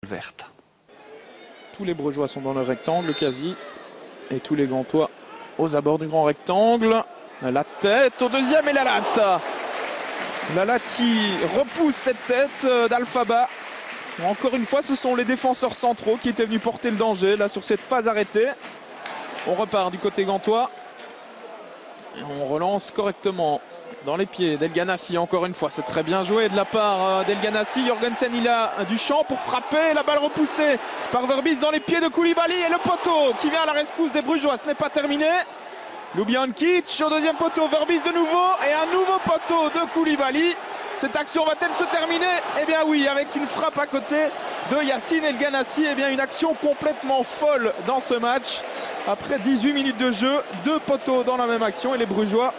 verte. Tous les Brugeois sont dans le rectangle quasi. Et tous les Gantois aux abords du grand rectangle. La tête au deuxième et la latte. La latte qui repousse cette tête d'Alphaba. Encore une fois, ce sont les défenseurs centraux qui étaient venus porter le danger là sur cette phase arrêtée. On repart du côté gantois. Et on relance correctement dans les pieds d'El Ganassi. Encore une fois, c'est très bien joué de la part d'El Ganassi. Jorgensen, il a du champ pour frapper. La balle repoussée par Verbis dans les pieds de Koulibaly. Et le poteau qui vient à la rescousse des Brugeois. Ce n'est pas terminé. Ljubijankic au deuxième poteau. Verbis de nouveau. Et un nouveau poteau de Koulibaly. Cette action va-t-elle se terminer? Eh bien oui, avec une frappe à côté de Yacine El Ganassi. Eh bien une action complètement folle dans ce match. Après 18 minutes de jeu, 2 poteaux dans la même action. Et les Brugeois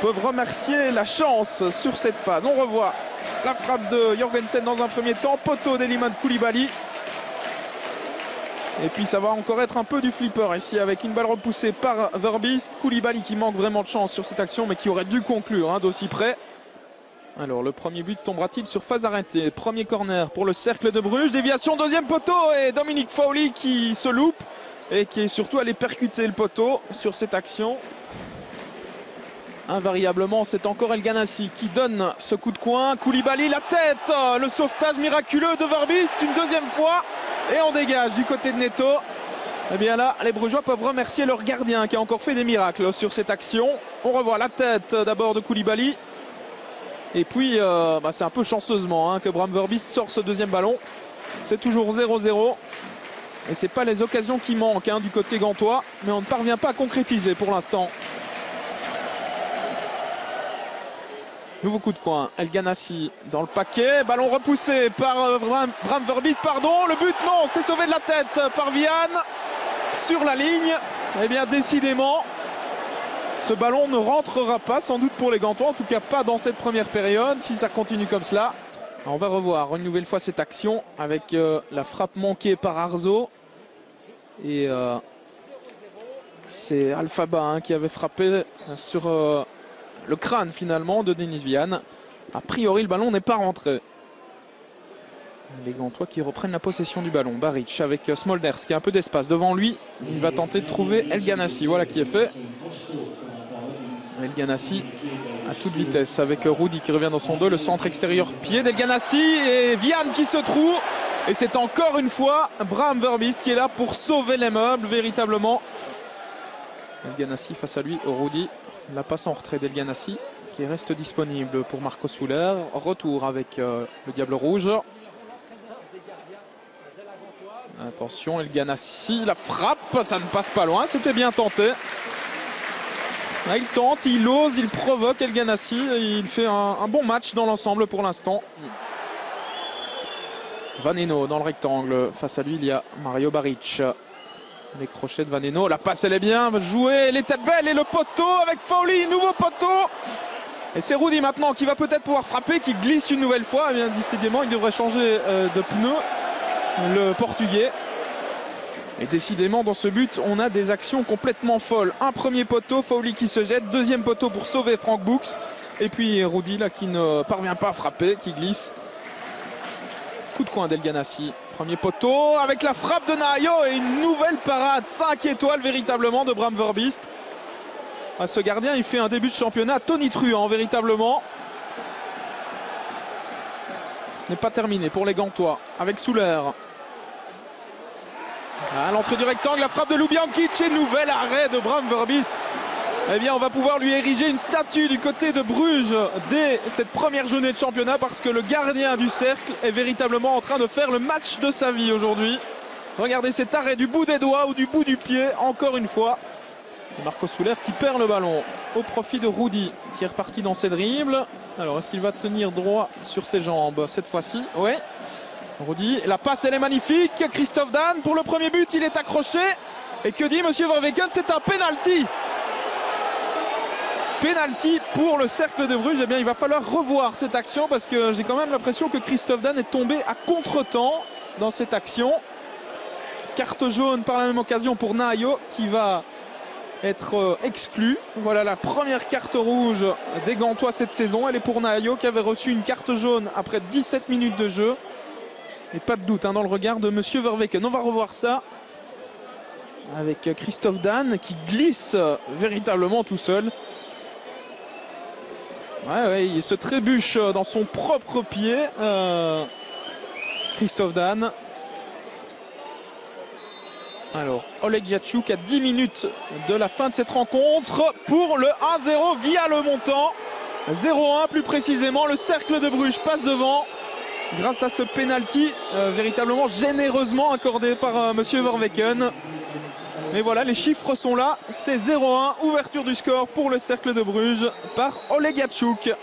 peuvent remercier la chance sur cette phase. On revoit la frappe de Jorgensen dans un premier temps. Poteau d'Eliman Koulibaly. Et puis ça va encore être un peu du flipper ici avec une balle repoussée par Verbis. Koulibaly qui manque vraiment de chance sur cette action mais qui aurait dû conclure d'aussi près. Alors le premier but tombera-t-il sur phase arrêtée? Premier corner pour le cercle de Bruges. Déviation deuxième poteau et Dominic Fowley qui se loupe et qui est surtout allé percuter le poteau sur cette action. Invariablement, c'est encore El Ganassi qui donne ce coup de coin. Koulibaly, la tête, le sauvetage miraculeux de Verbis une deuxième fois. Et on dégage du côté de Neto. Et bien là, les Brugeois peuvent remercier leur gardien qui a encore fait des miracles sur cette action. On revoit la tête d'abord de Koulibaly. Et puis, c'est un peu chanceusement que Bram Verbis sort ce deuxième ballon. C'est toujours 0-0. Et ce n'est pas les occasions qui manquent du côté gantois. Mais on ne parvient pas à concrétiser pour l'instant. Nouveau coup de coin. El Ganassi dans le paquet. Ballon repoussé par Bram Verbis. Pardon, le but, non, c'est sauvé de la tête par Vian. Sur la ligne. Eh bien, décidément, ce ballon ne rentrera pas, sans doute pour les Gantois. En tout cas, pas dans cette première période. Si ça continue comme cela. Alors, on va revoir une nouvelle fois cette action avec la frappe manquée par Arzo. Et c'est Alphaba qui avait frappé sur le crâne finalement de Denis Vian. A priori, le ballon n'est pas rentré. Les Gantois qui reprennent la possession du ballon. Baric avec Smolders qui a un peu d'espace devant lui. Il va tenter de trouver El Ganassi. Voilà qui est fait. El Ganassi à toute vitesse avec Rudy qui revient dans son dos. Le centre extérieur pied d'El Ganassi et Vian qui se trouve. Et c'est encore une fois Bram Verbis qui est là pour sauver les meubles véritablement. El Ganassi face à lui, Rudy. La passe en retrait d'El Ganassi qui reste disponible pour Marco Soler. Retour avec le Diable Rouge. Attention, El Ganassi, la frappe, ça ne passe pas loin, c'était bien tenté. Là, il tente, il ose, il provoque El Ganassi. Il fait un bon match dans l'ensemble pour l'instant. Vaneno dans le rectangle. Face à lui, il y a Mario Baric. Les crochets de Vaneno. La passe, elle est bien jouée. Elle était belle. Et le poteau avec Fowley. Nouveau poteau. Et c'est Rudy maintenant qui va peut-être pouvoir frapper. Qui glisse une nouvelle fois. Eh bien, décidément, il devrait changer de pneu. Le Portugais. Et décidément, dans ce but, on a des actions complètement folles. Un premier poteau. Fowley qui se jette. Deuxième poteau pour sauver Frank Books. Et puis Rudy là qui ne parvient pas à frapper. Qui glisse. Coup de coin d'El Ganassi. Premier poteau avec la frappe de Nahayo et une nouvelle parade 5 étoiles véritablement de Bram Verbis. Ce gardien, il fait un début de championnat tonitruant véritablement. Ce n'est pas terminé pour les Gantois avec Soler. À l'entrée du rectangle, la frappe de Ljubijankic et nouvel arrêt de Bram Verbis. Eh bien, on va pouvoir lui ériger une statue du côté de Bruges dès cette première journée de championnat parce que le gardien du cercle est véritablement en train de faire le match de sa vie aujourd'hui. Regardez cet arrêt du bout des doigts ou du bout du pied, encore une fois. Et Marco Soler qui perd le ballon au profit de Rudy qui est reparti dans ses dribbles. Alors, est-ce qu'il va tenir droit sur ses jambes cette fois-ci? Oui. Rudy, la passe, elle est magnifique. Christophe Dan pour le premier but, il est accroché. Et que dit Monsieur Verweken? C'est un penalty. Penalty pour le cercle de Bruges. Eh bien, il va falloir revoir cette action parce que j'ai quand même l'impression que Christophe Dan est tombé à contre-temps dans cette action. Carte jaune par la même occasion pour Nahayo qui va être exclu. Voilà la première carte rouge des Gantois cette saison. Elle est pour Nahayo qui avait reçu une carte jaune après 17 minutes de jeu. Et pas de doute dans le regard de Monsieur Verweken. On va revoir ça avec Christophe Dan qui glisse véritablement tout seul. Ouais, il se trébuche dans son propre pied. Christophe Dan. Alors, Oleg Yachuk à 10 minutes de la fin de cette rencontre pour le 1-0 via le montant. 0-1 plus précisément. Le Cercle de Bruges passe devant grâce à ce penalty véritablement généreusement accordé par Monsieur Verweken. Mais voilà, les chiffres sont là. C'est 0-1, ouverture du score pour le Cercle de Bruges par Oleg Yachuk.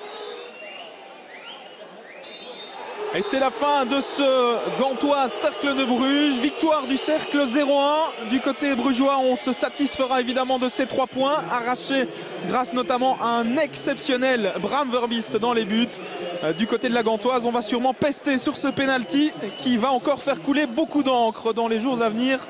Et c'est la fin de ce Gantois Cercle de Bruges. Victoire du Cercle 0-1. Du côté brugeois, on se satisfera évidemment de ces 3 points arrachés grâce notamment à un exceptionnel Bram Verbiest dans les buts. Du côté de la Gantoise, on va sûrement pester sur ce penalty qui va encore faire couler beaucoup d'encre dans les jours à venir.